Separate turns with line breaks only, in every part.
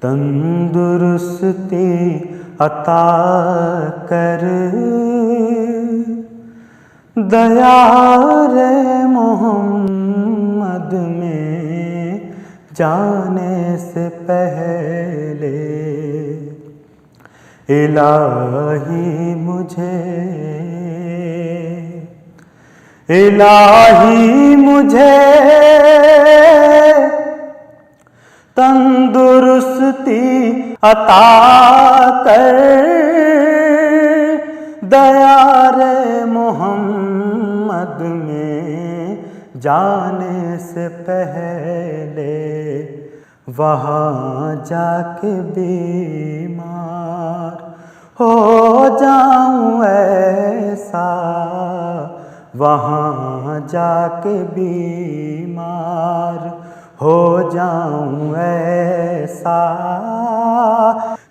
تندرستی عطا کر دیار محمد میں جانے سے پہلے الہی مجھے تندرستی عطا کر دیار محمد میں جانے سے پہلے وہاں جا کے بیمار ہو جاؤں ایسا، وہاں جا کے بیمار ہو جاؤں ایسا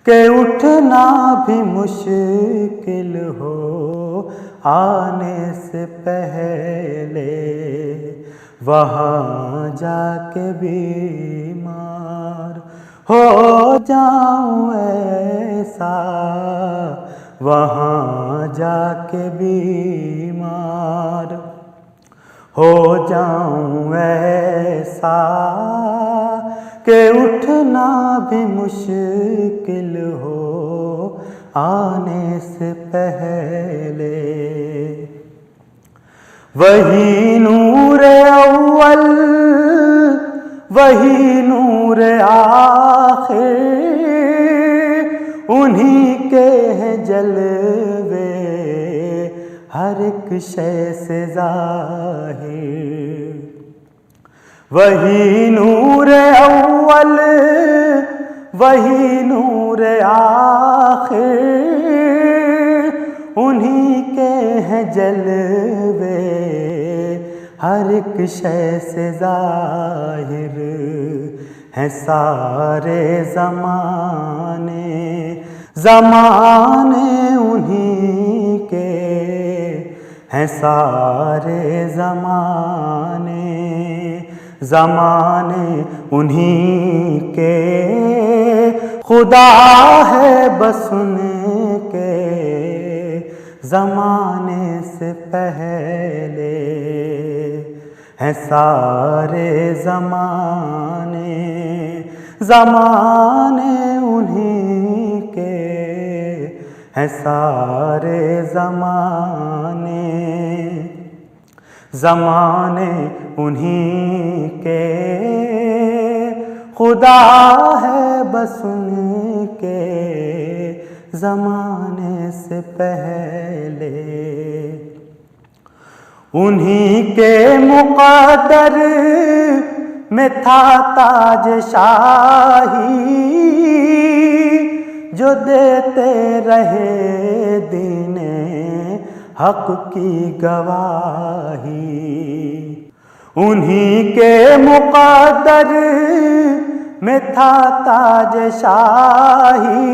کہ اٹھنا بھی مشکل ہو آنے سے پہلے، وہاں جا کے بیمار ہو جاؤں ایسا، وہاں جا کے بیمار ہو جاؤں ایسا کہ اٹھنا بھی مشکل ہو آنے سے پہلے۔ وہی نور اول وہی نور آخر، انہی کے ہیں جلوے ہر ایک شے سے ظاہر۔ وہی نور اول وہی نور آخر، انہی کے ہیں جلوے ہر ایک شے سے ظاہر، ہیں سارے زمانے انہی کے، ہیں سارے زمانے انہی کے، خدا ہے بس ان کے زمانے سے پہلے، ہیں سارے زمانے انہی کے، ہیں سارے زمانے انہی کے، خدا ہے بس ان کے زمانے سے پہلے۔ انہی کے مقدر میں تھا تاج شاہی، جو دیتے رہے دین حق کی گواہی۔ انہی کے مقدر میں تھا تاج شاہی،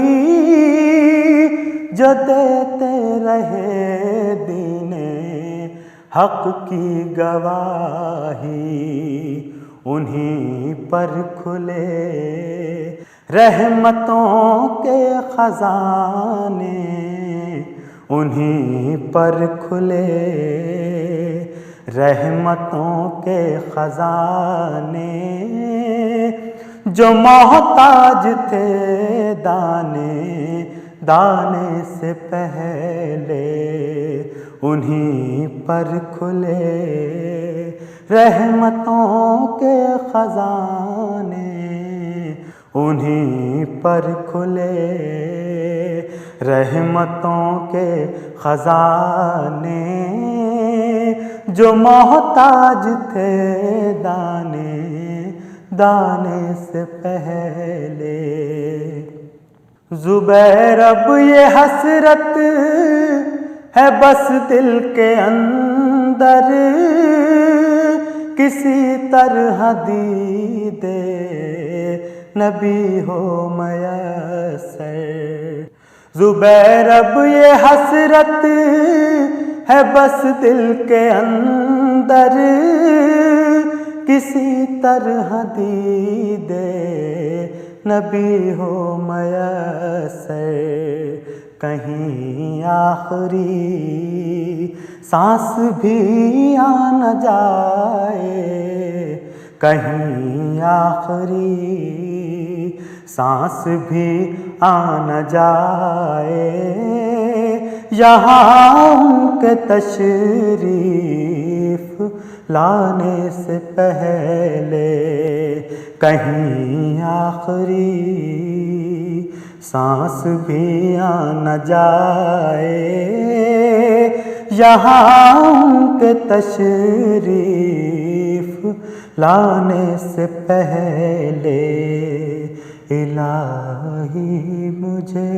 جو دیتے رہے دین حق کی گواہی۔ انہی پر کھلے رحمتوں کے خزانے، انہی پر کھلے رحمتوں کے خزانے، جو محتاج تھے دانے سے پہلے، انہی پر کھلے رحمتوں کے خزانے، انہی پر کھلے رحمتوں کے خزانے، جو محتاج تھے دانے سے پہلے۔ زبیر اب یہ حسرت ہے بس دل کے اندر، کسی طرح دید نبی ہو میسر۔ زبیر اب یہ حسرت ہے بس دل کے اندر، کسی طرح دید نبی ہو میسر، کہیں آخری سانس بھی آ نہ جائے، کہیں آخری سانس بھی آ نہ جائے، یہاں ان کے تشریف لانے سے پہلے کہیں آخری سانس بھی آ نہ جائے، یہاں ان کے تشریف لانے سے پہلے الہی مجھے